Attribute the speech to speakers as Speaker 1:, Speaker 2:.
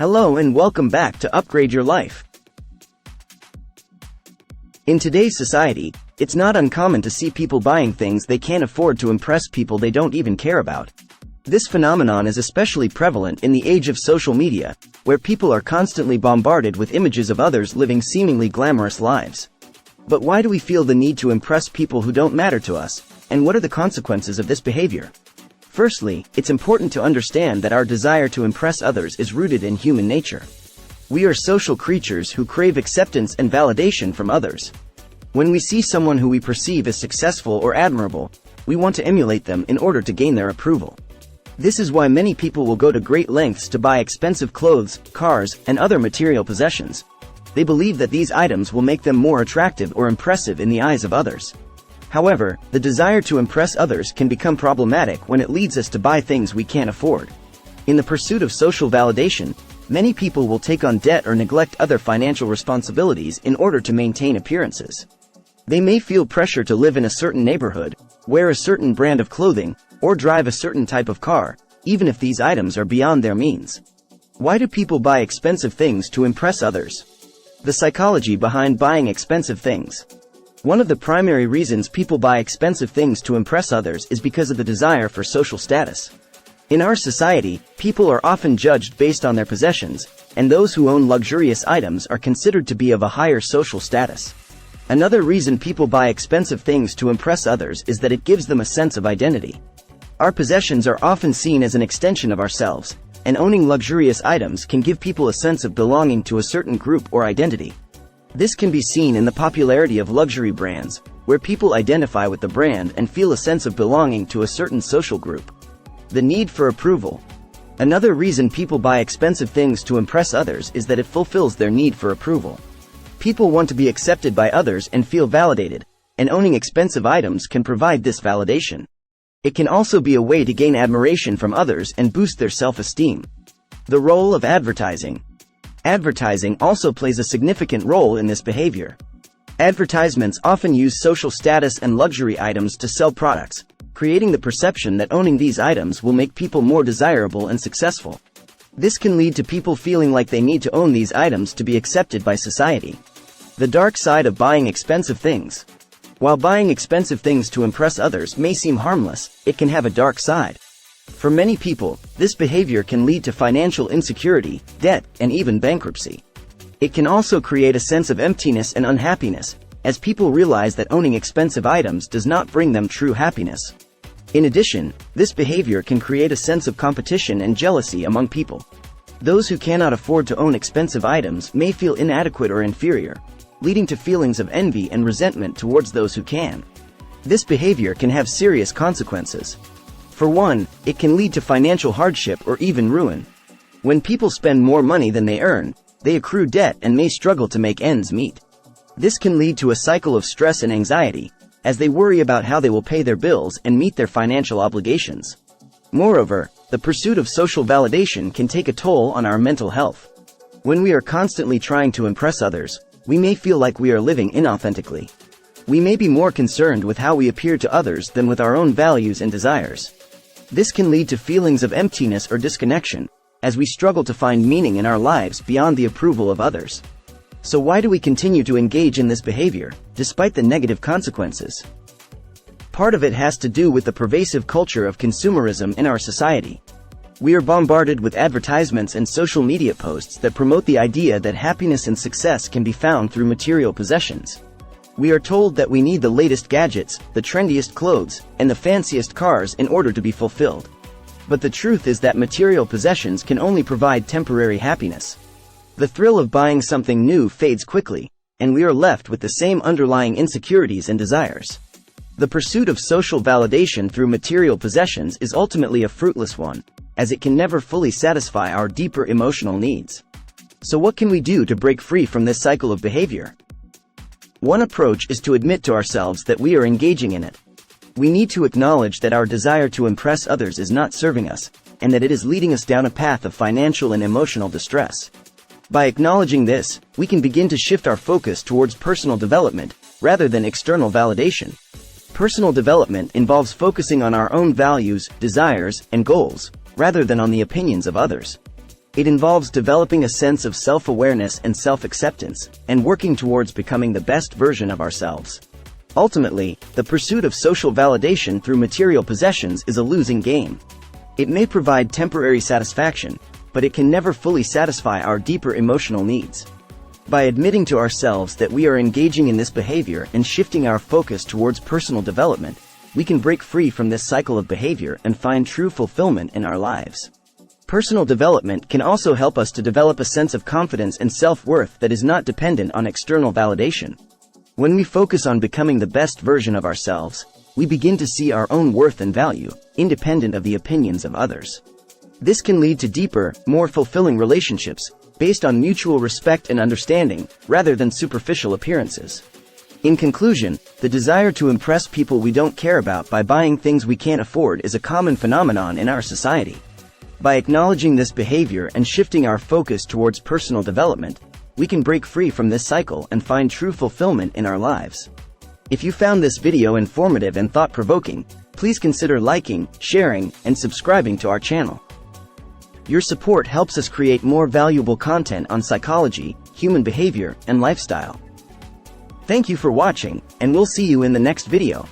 Speaker 1: Hello and welcome back to Upgrade Your Life. In today's society, it's not uncommon to see people buying things they can't afford to impress people they don't even care about. This phenomenon is especially prevalent in the age of social media, where people are constantly bombarded with images of others living seemingly glamorous lives. But why do we feel the need to impress people who don't matter to us, and what are the consequences of this behavior? Firstly, it's important to understand that our desire to impress others is rooted in human nature. We are social creatures who crave acceptance and validation from others. When we see someone who we perceive as successful or admirable, we want to emulate them in order to gain their approval. This is why many people will go to great lengths to buy expensive clothes, cars, and other material possessions. They believe that these items will make them more attractive or impressive in the eyes of others. However, the desire to impress others can become problematic when it leads us to buy things we can't afford. In the pursuit of social validation, many people will take on debt or neglect other financial responsibilities in order to maintain appearances. They may feel pressure to live in a certain neighborhood, wear a certain brand of clothing, or drive a certain type of car, even if these items are beyond their means. Why do people buy expensive things to impress others? The psychology behind buying expensive things. One of the primary reasons people buy expensive things to impress others is because of the desire for social status. In our society, people are often judged based on their possessions, and those who own luxurious items are considered to be of a higher social status. Another reason people buy expensive things to impress others is that it gives them a sense of identity. Our possessions are often seen as an extension of ourselves, and owning luxurious items can give people a sense of belonging to a certain group or identity. This can be seen in the popularity of luxury brands, where people identify with the brand and feel a sense of belonging to a certain social group. The need for approval. Another reason people buy expensive things to impress others is that it fulfills their need for approval. People want to be accepted by others and feel validated, and owning expensive items can provide this validation. It can also be a way to gain admiration from others and boost their self-esteem. The role of advertising. Advertising also plays a significant role in this behavior. Advertisements often use social status and luxury items to sell products, creating the perception that owning these items will make people more desirable and successful. This can lead to people feeling like they need to own these items to be accepted by society. The dark side of buying expensive things. While buying expensive things to impress others may seem harmless, it can have a dark side. For many people, this behavior can lead to financial insecurity, debt, and even bankruptcy. It can also create a sense of emptiness and unhappiness, as people realize that owning expensive items does not bring them true happiness. In addition, this behavior can create a sense of competition and jealousy among people. Those who cannot afford to own expensive items may feel inadequate or inferior, leading to feelings of envy and resentment towards those who can. This behavior can have serious consequences. For one, it can lead to financial hardship or even ruin. When people spend more money than they earn, they accrue debt and may struggle to make ends meet. This can lead to a cycle of stress and anxiety, as they worry about how they will pay their bills and meet their financial obligations. Moreover, the pursuit of social validation can take a toll on our mental health. When we are constantly trying to impress others, we may feel like we are living inauthentically. We may be more concerned with how we appear to others than with our own values and desires. This can lead to feelings of emptiness or disconnection, as we struggle to find meaning in our lives beyond the approval of others. So why do we continue to engage in this behavior, despite the negative consequences? Part of it has to do with the pervasive culture of consumerism in our society. We are bombarded with advertisements and social media posts that promote the idea that happiness and success can be found through material possessions. We are told that we need the latest gadgets, the trendiest clothes, and the fanciest cars in order to be fulfilled. But the truth is that material possessions can only provide temporary happiness. The thrill of buying something new fades quickly, and we are left with the same underlying insecurities and desires. The pursuit of social validation through material possessions is ultimately a fruitless one, as it can never fully satisfy our deeper emotional needs. So what can we do to break free from this cycle of behavior? One approach is to admit to ourselves that we are engaging in it. We need to acknowledge that our desire to impress others is not serving us, and that it is leading us down a path of financial and emotional distress. By acknowledging this, we can begin to shift our focus towards personal development, rather than external validation. Personal development involves focusing on our own values, desires, and goals, rather than on the opinions of others. It involves developing a sense of self-awareness and self-acceptance, and working towards becoming the best version of ourselves. Ultimately, the pursuit of social validation through material possessions is a losing game. It may provide temporary satisfaction, but it can never fully satisfy our deeper emotional needs. By admitting to ourselves that we are engaging in this behavior and shifting our focus towards personal development, we can break free from this cycle of behavior and find true fulfillment in our lives. Personal development can also help us to develop a sense of confidence and self-worth that is not dependent on external validation. When we focus on becoming the best version of ourselves, we begin to see our own worth and value, independent of the opinions of others. This can lead to deeper, more fulfilling relationships, based on mutual respect and understanding, rather than superficial appearances. In conclusion, the desire to impress people we don't care about by buying things we can't afford is a common phenomenon in our society. By acknowledging this behavior and shifting our focus towards personal development, we can break free from this cycle and find true fulfillment in our lives. If you found this video informative and thought-provoking, please consider liking, sharing, and subscribing to our channel. Your support helps us create more valuable content on psychology, human behavior, and lifestyle. Thank you for watching, and we'll see you in the next video.